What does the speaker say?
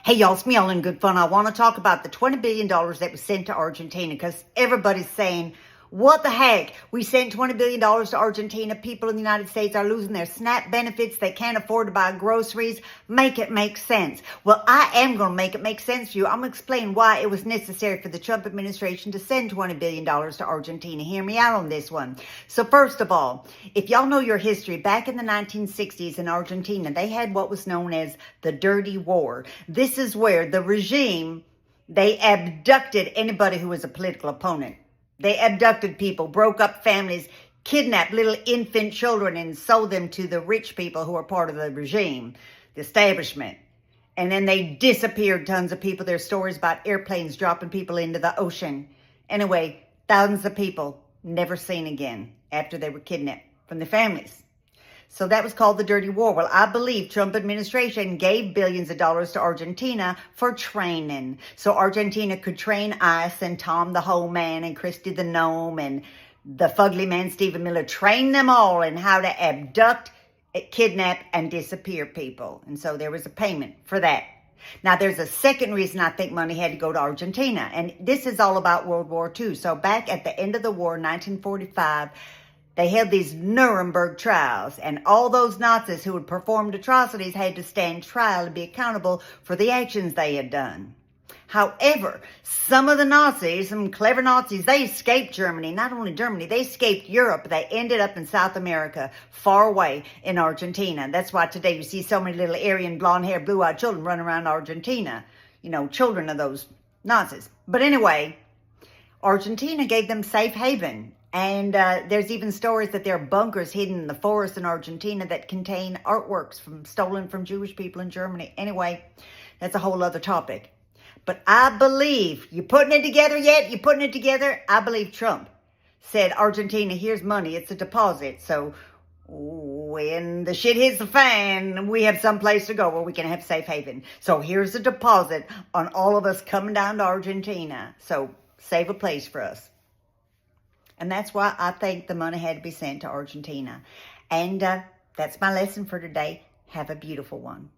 Hey y'all, it's me all in good fun. I want to talk about the $20 billion that was sent to Argentina because everybody's saying, what the heck? We sent $20 billion to Argentina. People in the United States are losing their SNAP benefits. They can't afford to buy groceries. Make it make sense. Well, I am going to make it make sense for you. I'm going to explain why it was necessary for the Trump administration to send $20 billion to Argentina. Hear me out on this one. So first of all, if y'all know your history, back in the 1960s in Argentina, they had what was known as the Dirty War. This is where the regime, they abducted anybody who was a political opponent. They abducted people, broke up families, kidnapped little infant children and sold them to the rich people who were part of the regime, the establishment. And then they disappeared tons of people. There's stories about airplanes dropping people into the ocean. Anyway, thousands of people never seen again after they were kidnapped from their families. So that was called the Dirty War. Well, I believe Trump administration gave billions of dollars to Argentina for training. So Argentina could train ICE and Tom the Hole Man and Christy the Gnome and the Fugly Man Stephen Miller. Train them all in how to abduct, kidnap, and disappear people. And so there was a payment for that. Now, there's a second reason I think money had to go to Argentina. And this is all about World War II. So back at the end of the war, 1945, they held these Nuremberg trials, and all those Nazis who had performed atrocities had to stand trial and be accountable for the actions they had done. However, some of the Nazis, some clever Nazis, they escaped Germany. Not only Germany, they escaped Europe. They ended up in South America, far away in Argentina. That's why today you see so many little Aryan, blonde-haired, blue-eyed children running around Argentina. You know, children of those Nazis. But anyway, Argentina gave them safe haven. And there's even stories that there are bunkers hidden in the forest in Argentina that contain artworks stolen from Jewish people in Germany. Anyway, that's a whole other topic. But I believe, you putting it together yet? You putting it together? I believe Trump said, Argentina, here's money. It's a deposit. So when the shit hits the fan, we have some place to go where we can have safe haven. So here's a deposit on all of us coming down to Argentina. So save a place for us. And that's why I think the money had to be sent to Argentina. And that's my lesson for today. Have a beautiful one.